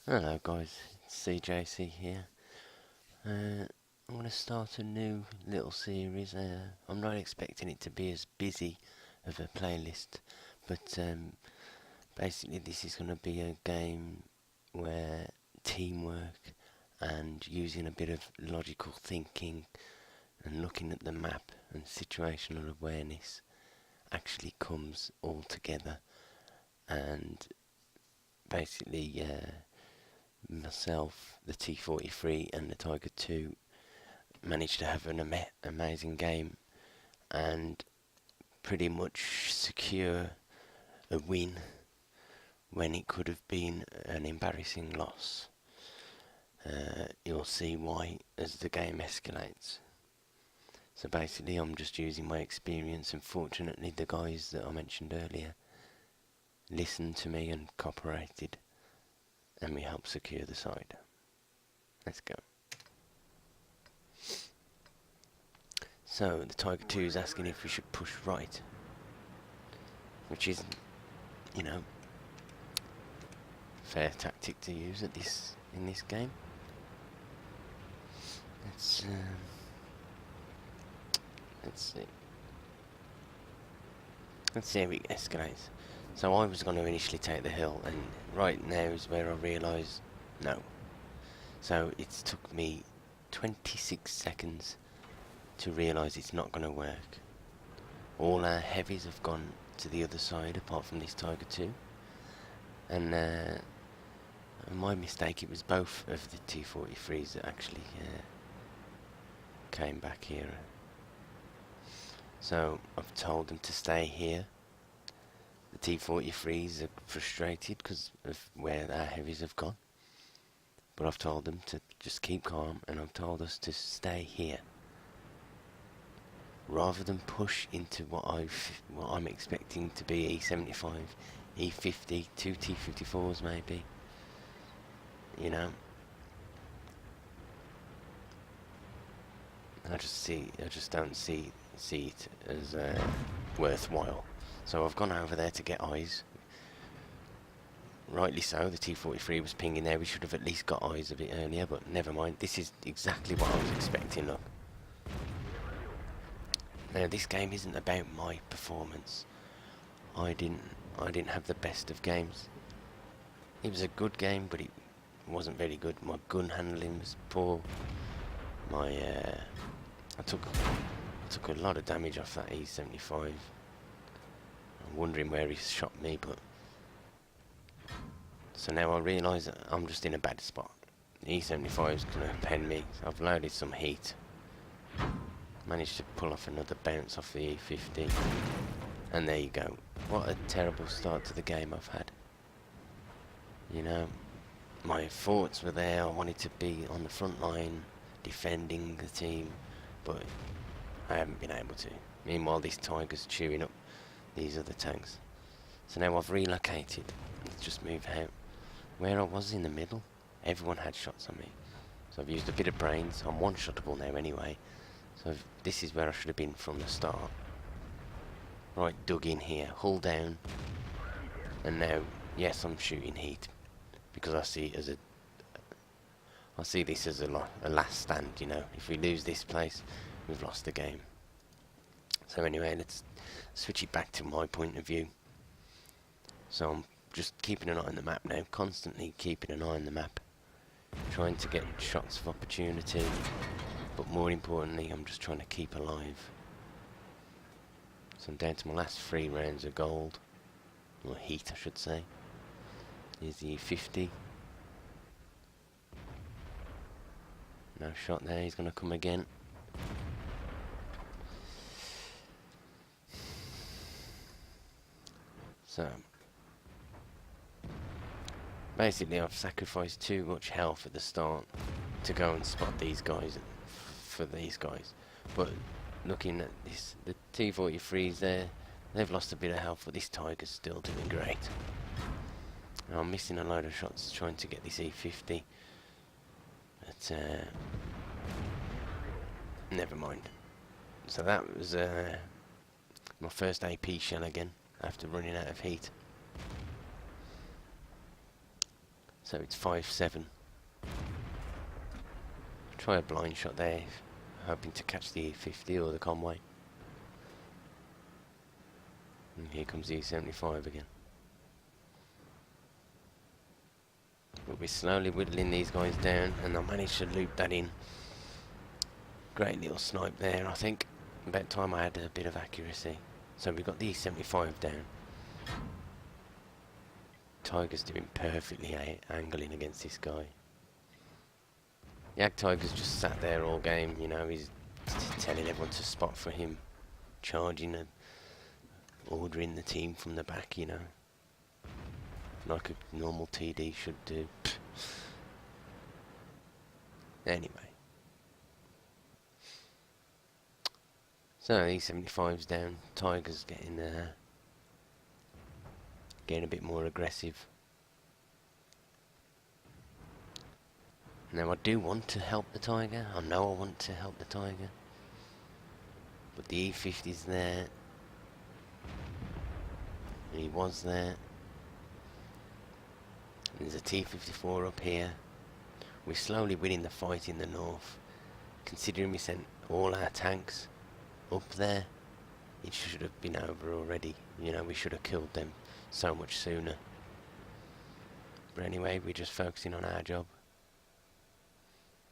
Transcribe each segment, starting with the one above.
Hello guys, it's CJC here. I'm going to start a new little series. I'm not expecting it to be as busy of a playlist, but basically this is going to be a game where teamwork and using a bit of logical thinking and looking at the map and situational awareness actually comes all together. And basically myself, the T43 and the Tiger 2 managed to have an amazing game and pretty much secure a win when it could have been an embarrassing loss. You'll see why as the game escalates. So basically I'm just using my experience, and fortunately the guys that I mentioned earlier listened to me and cooperated, and we helped secure the side. Let's go. So the Tiger 2 is asking if we should push right, which is, you know, fair tactic to use in this game. Let's see. Let's see how it escalates. So I was going to initially take the hill, and right now is where I realise no. So it's took me 26 seconds to realise it's not going to work. All our heavies have gone to the other side apart from this Tiger 2, and my mistake, it was both of the T43s that actually came back here. So I've told them to stay here. The T43s are frustrated because of where our heavies have gone, but I've told them to just keep calm, and I've told us to stay here rather than push into what I'm expecting to be E75, E50, two T54s maybe. You know, I just don't see it as worthwhile. So I've gone over there to get eyes. Rightly so, the T43 was pinging there. We should have at least got eyes a bit earlier, but never mind. This is exactly what I was expecting. Look. Now this game isn't about my performance. I didn't have the best of games. It was a good game, but it wasn't very good. My gun handling was poor. I took a lot of damage off that E75. I'm wondering where he shot me, but so now I realise that I'm just in a bad spot. The E75 is going to pen me. So I've loaded some heat. Managed to pull off another bounce off the E50. And there you go. What a terrible start to the game I've had. You know, my thoughts were there. I wanted to be on the front line, defending the team, but I haven't been able to. Meanwhile, this Tiger's chewing up these other tanks. So now I've relocated. Let's just move out. Where I was in the middle, everyone had shots on me. So I've used a bit of brains. I'm one-shottable now anyway. So this is where I should have been from the start. Right, dug in here, hull down. And now, yes, I'm shooting heat. Because I see this as a last stand, you know. If we lose this place, we've lost the game. So anyway, let's switch it back to my point of view. So I'm just keeping an eye on the map now, constantly keeping an eye on the map, trying to get shots of opportunity, but more importantly, I'm just trying to keep alive. So I'm down to my last 3 rounds of gold, or heat I should say. Here's the 50. No shot there, he's going to come again. So basically I've sacrificed too much health at the start to go and spot these guys for these guys. But looking at this, the T43s there, they've lost a bit of health, but this Tiger's still doing great. And I'm missing a load of shots trying to get this E50. But never mind. So that was my first AP shell again after running out of heat. So it's 5-7. Try a blind shot there, hoping to catch the E50 or the Conway. And here comes the E75 again. But we're slowly whittling these guys down, and I managed to loop that in. Great little snipe there, I think. About time I had a bit of accuracy. So we got the E75 down. Tiger's doing perfectly angling against this guy. Yak Tiger's just sat there all game, you know, he's telling everyone to spot for him, charging and ordering the team from the back, you know, like a normal TD should do. Anyway. So E75's down, Tiger's getting a bit more aggressive. Now I do want to help the Tiger, I know I want to help the Tiger, but the E50's there, and he was there. There's a T-54 up here. We're slowly winning the fight in the north. Considering we sent all our tanks up there, it should have been over already. You know, we should have killed them so much sooner. But anyway, we're just focusing on our job.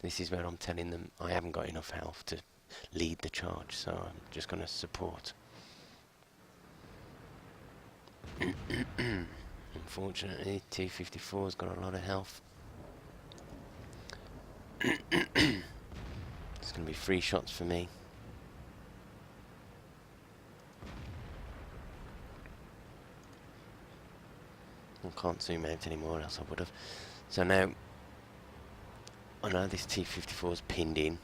This is where I'm telling them I haven't got enough health to lead the charge, so I'm just going to support. Unfortunately, T-54's got a lot of health. It's going to be 3 shots for me. I can't zoom out anymore, else I would have. So now, I know this T-54's pinned in,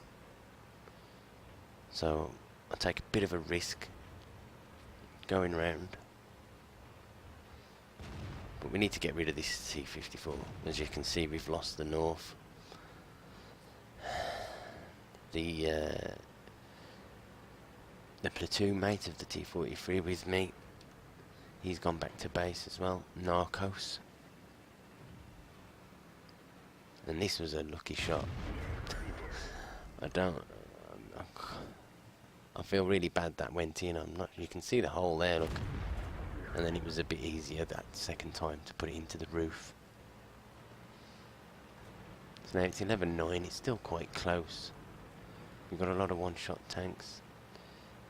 so I take a bit of a risk going round. But we need to get rid of this T-54. As you can see, we've lost the north. The platoon mate of the T-43 with me, he's gone back to base as well, Narcos. And this was a lucky shot. I feel really bad that went in. You can see the hole there, look. And then it was a bit easier that second time to put it into the roof. So now it's 11-9, it's still quite close. We've got a lot of one-shot tanks.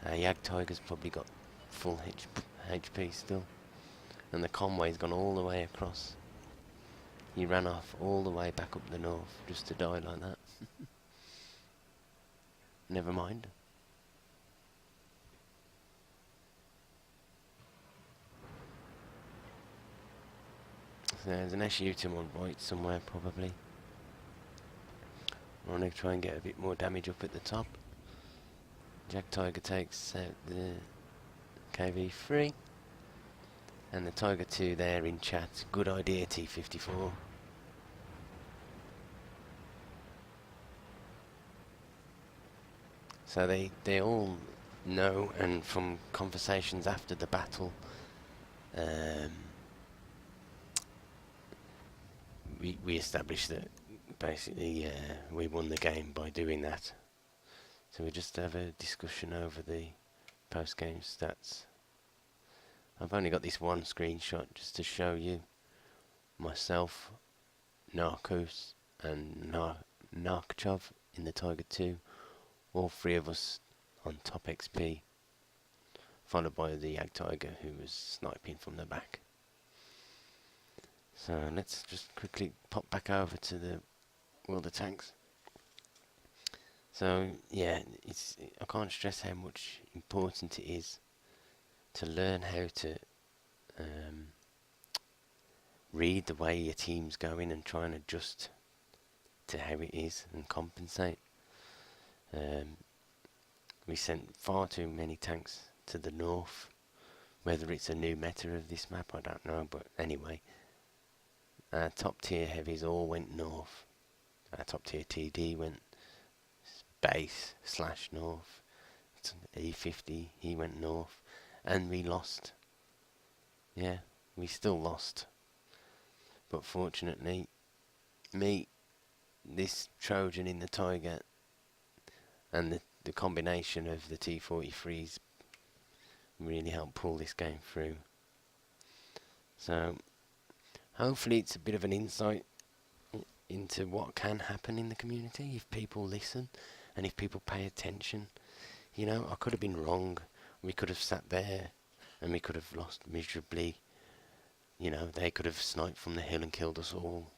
Yag Tiger's probably got full HP still. And the Conway's gone all the way across. He ran off all the way back up the north just to die like that. Never mind. So there's an SU to my right somewhere probably. I want to try and get a bit more damage up at the top. Jack Tiger takes out the KV-3. And the Tiger 2 there in chat. Good idea, T-54. So they all know, and from conversations after the battle, we established that basically we won the game by doing that. So we just have a discussion over the post-game stats. I've only got this one screenshot just to show you myself, Narcos and Narkchov in the Tiger 2, all 3 of us on top XP, followed by the Yag Tiger who was sniping from the back. So let's just quickly pop back over to the World of Tanks. So yeah, I can't stress how much important it is to learn how to read the way your team's going and try and adjust to how it is and compensate. We sent far too many tanks to the north. Whether it's a new meta of this map, I don't know, but anyway, our top tier heavies all went north. Our top tier TD went base / north. E50, he went north. And we lost. Yeah, we still lost. But fortunately, meet this Trojan in the Tiger, and the combination of the T-43s really helped pull this game through. So hopefully it's a bit of an insight into what can happen in the community if people listen and if people pay attention. You know, I could have been wrong. We could have sat there and we could have lost miserably. You know, they could have sniped from the hill and killed us all,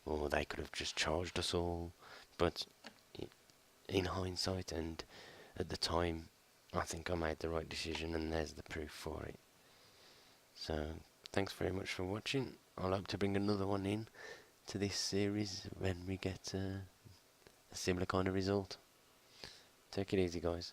or they could have just charged us all. But in hindsight and at the time, I think I made the right decision, and there's the proof for it. So thanks very much for watching. I'll hope to bring another one in to this series when we get a similar kind of result. Take it easy, guys.